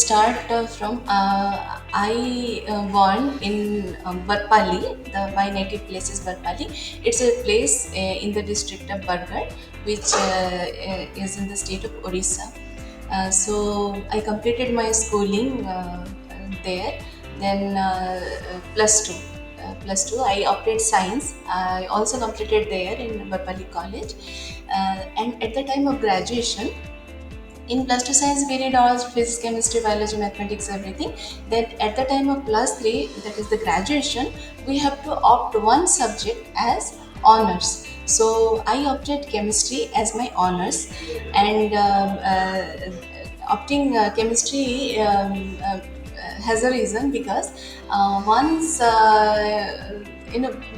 start from I born in Barpali. My native place is Barpali. It's a place in the district of Bargarh, which is in the state of Orissa. So I completed my schooling there. Then plus two. Plus two, I opted science. I also completed there in Barpali College. And at the time of graduation, in plus two science we did all physics, chemistry, biology, mathematics, everything. Then at the time of plus three, that is the graduation, we have to opt one subject as honors. So I opted chemistry as my honors, and opting chemistry has a reason, because once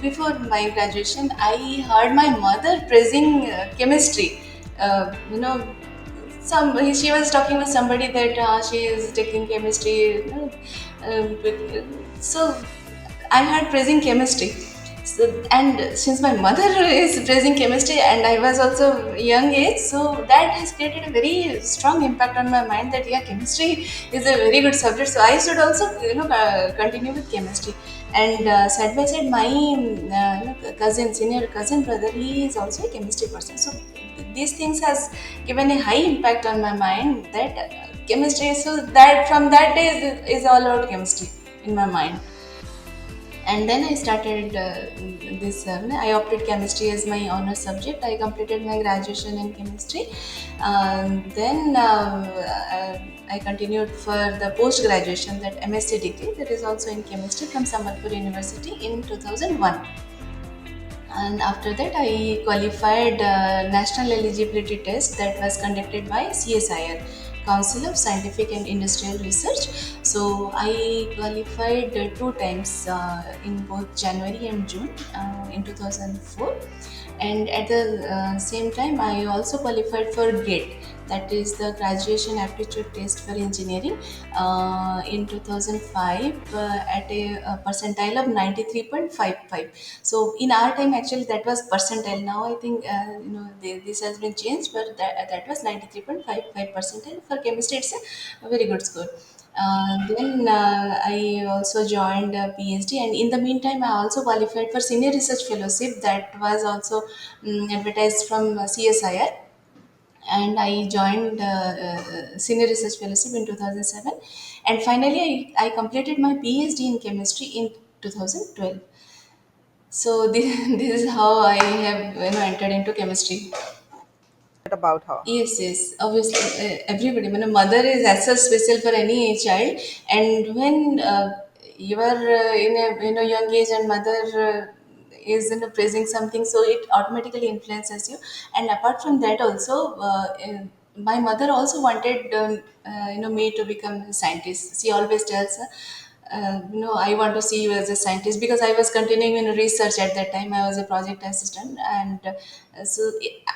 before my graduation, I heard my mother praising chemistry. You know, she was talking with somebody that she is taking chemistry, so I had praising chemistry. So, and since my mother is praising chemistry and I was also young age, so that has created a very strong impact on my mind that yeah, chemistry is a very good subject, so I should also continue with chemistry. And side by side, my cousin, senior cousin brother, he is also a chemistry person. So these things has given a high impact on my mind that chemistry. So that from that day is all about chemistry in my mind. And then I started this. I opted chemistry as my honor subject. I completed my graduation in chemistry. Then I continued for the post graduation, that MSc degree, that is also in chemistry from Sambalpur University in 2001. And after that, I qualified national eligibility test that was conducted by CSIR, Council of Scientific and Industrial Research. So I qualified two times in both January and June in 2004. And at the same time, I also qualified for GATE, that is the Graduation Aptitude Test for Engineering, in 2005 at a percentile of 93.55. So in our time, actually, that was percentile. Now I think this has been changed, but that was 93.55 percentile for chemistry. It's a very good score. Then I also joined a PhD, and in the meantime, I also qualified for senior research fellowship that was also advertised from CSIR, and I joined senior research fellowship in 2007, and finally I completed my PhD in chemistry in 2012. So this is how I have entered into chemistry. About her. Yes, yes. Obviously, everybody. When a mother is as such special for any child, and when you are in a young age, and mother is praising something, so it automatically influences you. And apart from that, also, my mother also wanted me to become a scientist. She always tells. I want to see you as a scientist, because I was continuing in research at that time. I was a project assistant, and so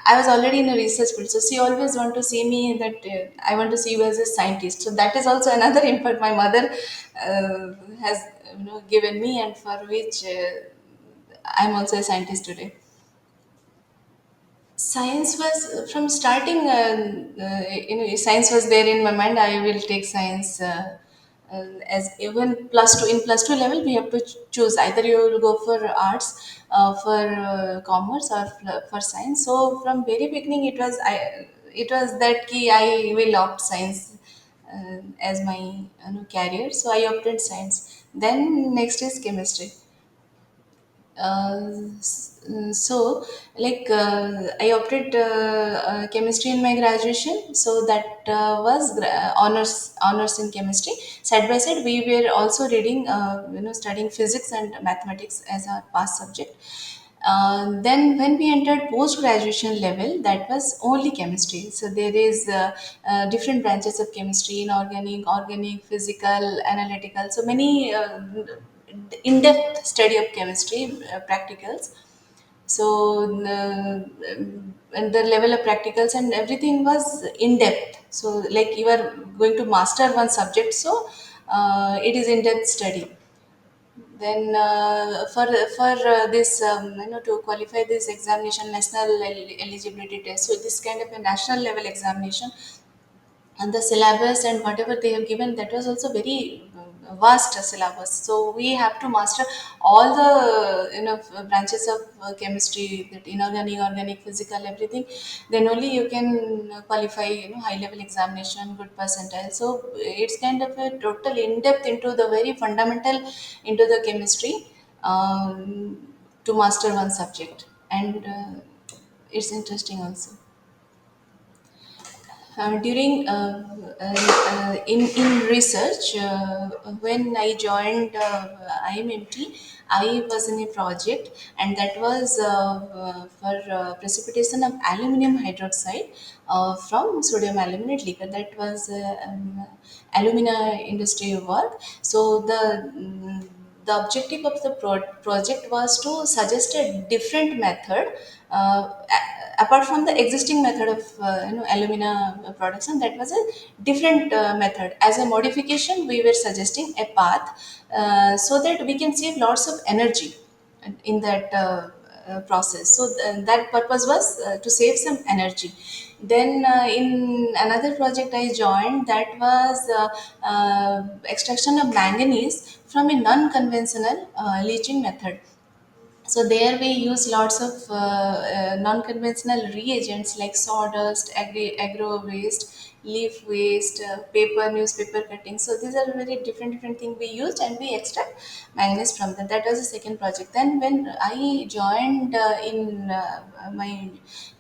I was already in a research field. So she always want to see me that I want to see you as a scientist. So that is also another input my mother has given me, and for which I'm also a scientist today. Science was from starting. Science was there in my mind. I will take science. As even plus two, in plus two level, we have to choose either you will go for arts, for commerce, or for science. So from very beginning, it was that key I will opt science as my career. So I opted science. Then next is chemistry. So like I opted chemistry in my graduation, so that was honors in chemistry. Side by side, we were also reading studying physics and mathematics as our past subject. Then when we entered post graduation level, that was only chemistry. So there is different branches of chemistry: inorganic, physical, analytical. So many in-depth study of chemistry, practicals. So and the level of practicals and everything was in depth. So like you are going to master one subject, so it is in depth study. Then for this to qualify this examination, national eligibility test. So this kind of a national level examination, and the syllabus and whatever they have given, that was also very vast syllabus, so we have to master all the branches of chemistry, that inorganic, organic, physical, everything. Then only you can qualify high level examination, good percentile. So it's kind of a total in depth into the very fundamental into the chemistry, to master one subject. And it's interesting also. During in research, when I joined IMMT, I was in a project, and that was for precipitation of aluminum hydroxide from sodium aluminate liquor. That was alumina industry work. So the objective of the project was to suggest a different method, apart from the existing method of alumina production. That was a different method. As a modification, we were suggesting a path, so that we can save lots of energy in that process. So that purpose was to save some energy. Then in another project I joined, that was extraction of manganese from a non-conventional leaching method. So there we use lots of non-conventional reagents like sawdust, agro waste, leaf waste, paper, newspaper cutting. So these are very different things we used, and we extract manganese from them. That was the second project. Then when I joined in my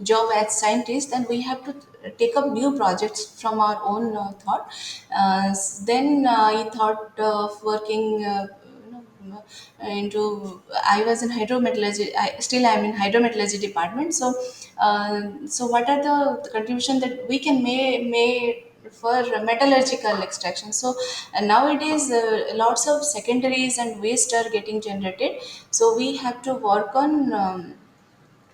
job as scientist, then we have to take up new projects from our own thought. Then I thought of working. Into I was in hydrometallurgy. I still am in hydrometallurgy department. So so what are the contribution that we can make for metallurgical extraction? So nowadays lots of secondaries and waste are getting generated, so we have to work on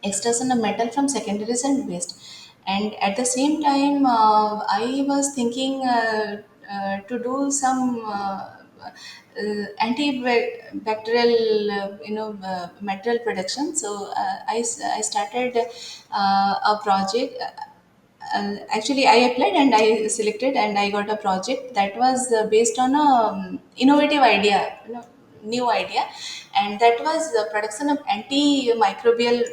extraction of metal from secondaries and waste. And at the same time, I was thinking to do some antibacterial material production. So I started a project. Actually, I applied and I selected and I got a project that was based on a innovative idea, new idea. And that was the production of antimicrobial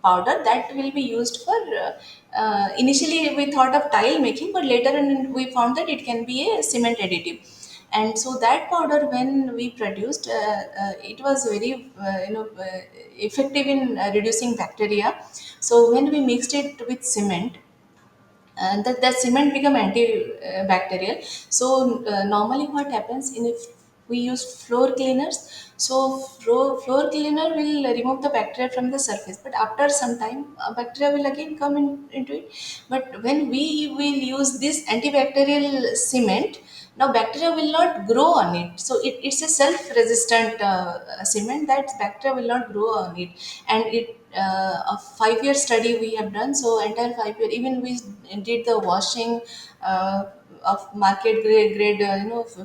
powder that will be used for. Initially, we thought of tile making, but later on we found that it can be a cement additive. And so that powder, when we produced, it was very effective in reducing bacteria. So when we mixed it with cement, that cement become antibacterial. So normally what happens in, if we use floor cleaners, so floor cleaner will remove the bacteria from the surface, but after some time bacteria will again come into it. But when we will use this antibacterial cement, now bacteria will not grow on it. So it's a self-resistant cement that bacteria will not grow on it. And it a 5 year study we have done. So entire 5 year, even we did the washing of market grade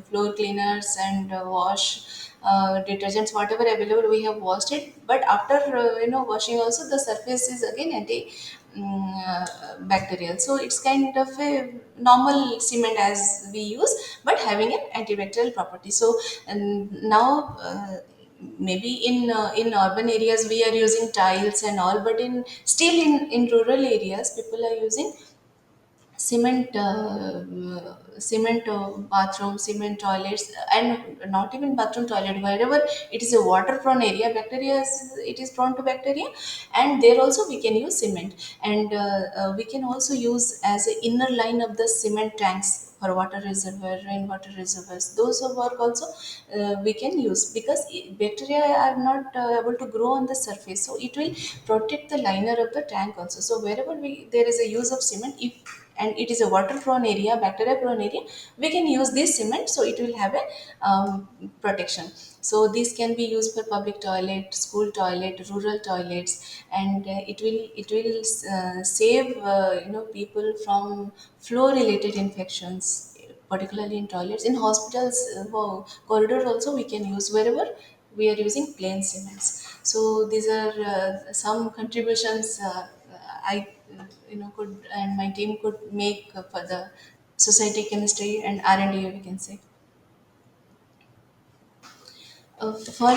floor cleaners and wash detergents, whatever available, we have washed it. But after washing also, the surface is again anti bacterial. So it's kind of a normal cement as we use, but having an antibacterial property. So and now maybe in urban areas we are using tiles and all, but in still in rural areas people are using cement bathroom, cement toilets, and not even bathroom toilet, wherever it is a water prone area, bacteria it is prone to bacteria. And there also we can use cement. And we can also use as a inner line of the cement tanks for water reservoir, rainwater reservoirs. Those of work also we can use, because bacteria are not able to grow on the surface, so it will protect the liner of the tank also. So wherever there is a use of cement, if and it is a water prone area, bacteria prone area, we can use this cement, so it will have a protection. So this can be used for public toilet, school toilet, rural toilets. And it will save people from flow related infections, particularly in toilets. In hospitals, corridors also we can use, wherever we are using plain cements. So these are some contributions I could, and my team could make for the society chemistry and R&D, we can say. For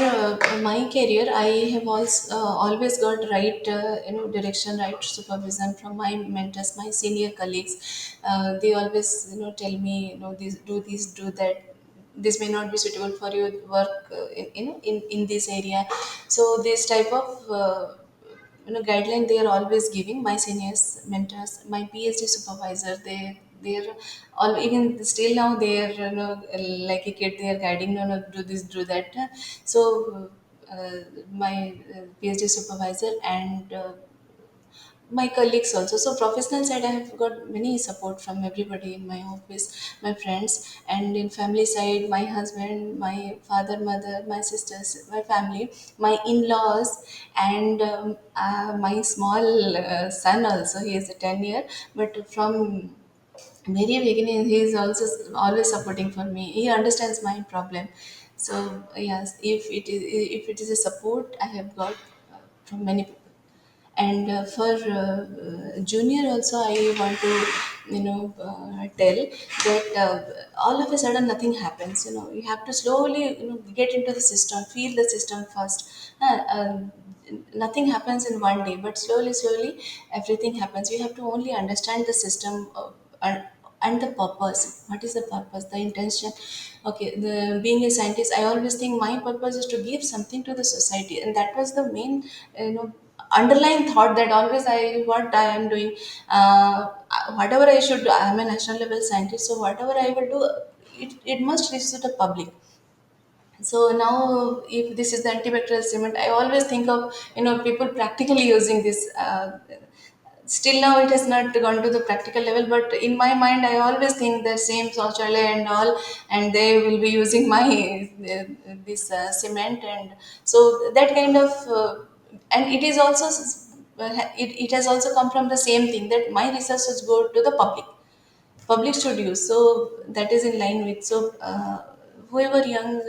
my career, I have also always got right, direction, right supervision from my mentors, my senior colleagues. They always, tell me, this, do this, do that. This may not be suitable for your work, in this area. So this type of guideline they are always giving, my seniors, mentors, my PhD supervisor, they're all, even still now they're, like a kid, they are guiding, no, no, do this, do that. So uh, my PhD supervisor and my colleagues also. So professional side, I have got many support from everybody in my office, my friends. And in family side, my husband, my father, mother, my sisters, my family, my in-laws, and my small son also. He is a 10 year, but from very beginning he is also always supporting for me. He understands my problem. So yes, if it is a support I have got from many people. And for junior also, I want to tell that all of a sudden nothing happens. You have to slowly, get into the system, feel the system first. Nothing happens in one day, but slowly slowly everything happens. You have to only understand the system, and the purpose. What is the purpose, the intention? Okay, the being a scientist, I always think my purpose is to give something to the society, and that was the main, you know underlying thought, that always what I am doing, whatever I should do. I am a national level scientist, so whatever I will do, it must reach to the public. So now, if this is the antibacterial cement, I always think of, people practically using this. Still now it has not gone to the practical level, but in my mind I always think the same Shauchalaya and all, and they will be using my this cement. And so that kind of, and it is also it has also come from the same thing, that my research go to the public should use. So that is in line with. So whoever young,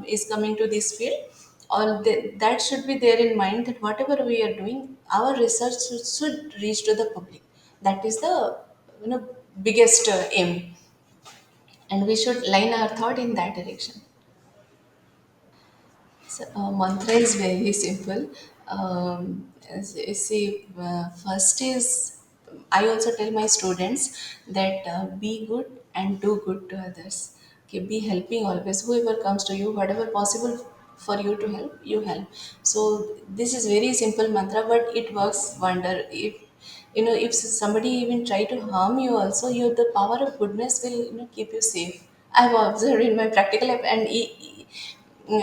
is coming to this field, that should be there in mind, that whatever we are doing, our research should reach to the public. That is the, you know biggest aim, and we should line our thought in that direction. So, mantra is very simple. See, first is, I also tell my students that be good and do good to others. Okay, be helping always. Whoever comes to you, whatever possible for you to help, you help. So this is very simple mantra, but it works wonder. If somebody even try to harm you, also, the power of goodness will, keep you safe. I've observed in my practical life, and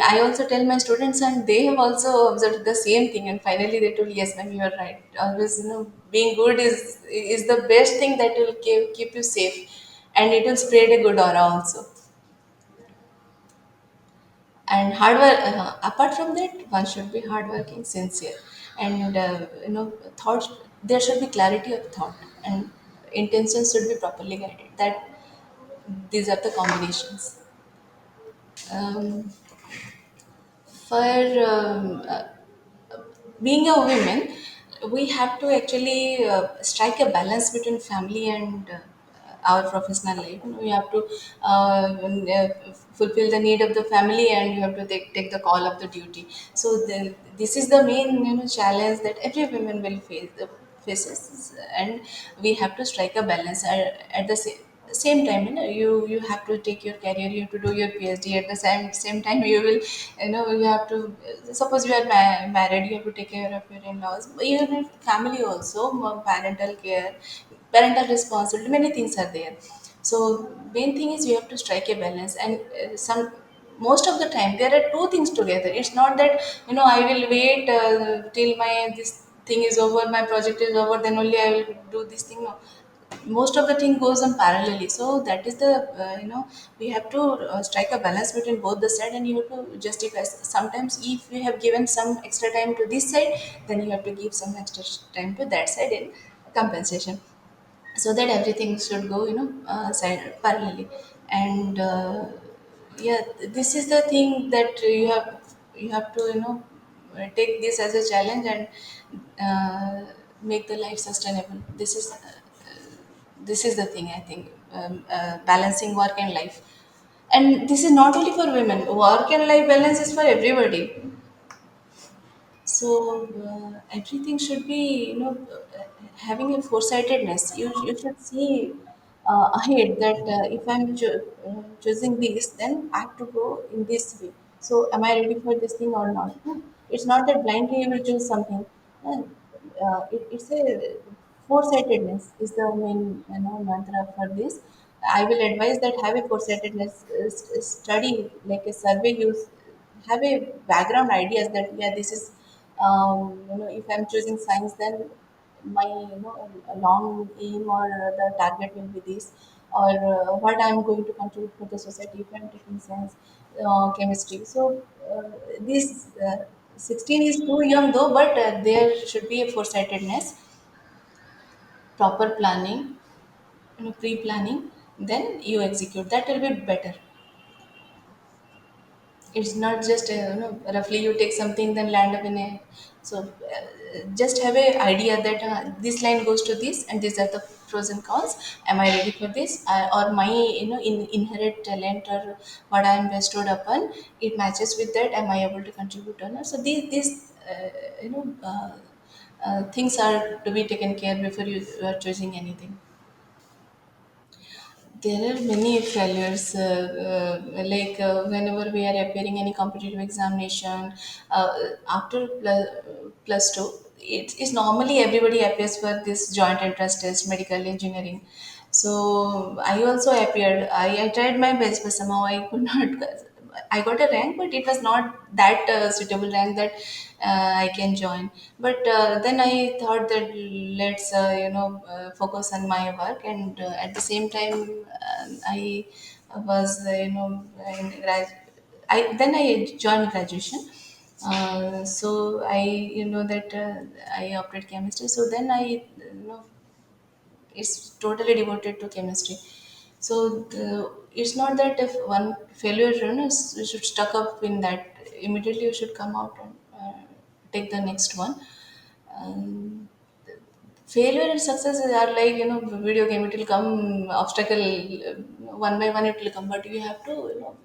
I also tell my students, and they have also observed the same thing. And finally, they told, "Yes, ma'am, you are right. Always, being good is the best thing that will keep you safe, and it will spread a good aura also." And hard work. Apart from that, one should be hardworking, sincere, and thoughts. There should be clarity of thought, and intentions should be properly guided. That these are the combinations. Um, for being a woman, we have to actually strike a balance between family and our professional life. We have to fulfill the need of the family, and you have to take the call of the duty. So this is the main, challenge that every woman will faces, and we have to strike a balance at the same time. You have to take your career, you have to do your PhD at the same time. You have to, suppose you are married, you have to take care of your in-laws, even in family also, parental care, parental responsibility, many things are there. So main thing is, you have to strike a balance. And some most of the time there are two things together. It's not that, I will wait till my this thing is over, my project is over, then only I will do this thing. No, most of the thing goes on parallelly. So that is the, we have to strike a balance between both the side, and you have to justify. Sometimes if you have given some extra time to this side, then you have to give some extra time to that side in compensation, so that everything should go, side parallelly. And yeah, this is the thing that you have to, take this as a challenge. And make the life sustainable. This is the thing I think, balancing work and life. And this is not only for women. Work and life balance is for everybody. So everything should be, having a foresightedness. You should see ahead that if I'm choosing this, then I have to go in this way. So am I ready for this thing or not? No. It's not that blindly you will choose something. It's a foresightedness is the main, mantra for this. I will advise that have a foresightedness, study like a survey. You have a background ideas that yeah, this is, if I'm choosing science, then my, a long aim or the target will be this, or what I'm going to contribute for the society if I'm taking science, chemistry. So this 16 is too young though, but there should be a foresightedness, proper planning, pre-planning, then you execute. That will be better. It's not just roughly you take something then land up in a. So just have a idea that this line goes to this and these are the pros and cons. Am I ready for this, or my, inherent talent or what I am bestowed upon, it matches with that, am I able to contribute or not? So these things are to be taken care before you are choosing anything. There are many failures, whenever we are appearing any competitive examination, after plus two, it's normally everybody appears for this joint entrance test, medical engineering. So I also appeared. I tried my best, but somehow I could not. I got a rank, but it was not that suitable rank that I can join. But then I thought that let's focus on my work, and at the same time I was I joined graduation. So I that I opted chemistry. So then I it's totally devoted to chemistry. So it's not that if one failure, you should stuck up in that immediately. You should come out and take the next one. Um, Failure and success are like, video game. It will come obstacle, one by one. It will come, but you have to,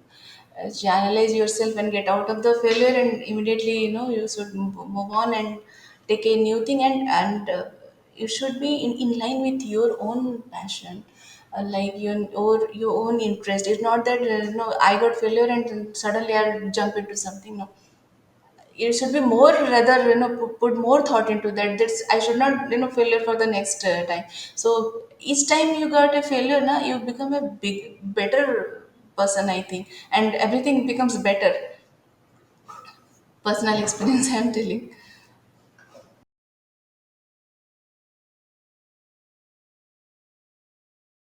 analyze yourself and get out of the failure, and immediately, you should move on and take a new thing, and you should be in line with your own passion, like your own interest. It's not that I got failure and suddenly I'll jump into something. No, it should be more, rather, put more thought into that. That's I should not, failure for the next time. So each time you got a failure, now you become a better person, I think, and everything becomes better. Personal experience I'm telling.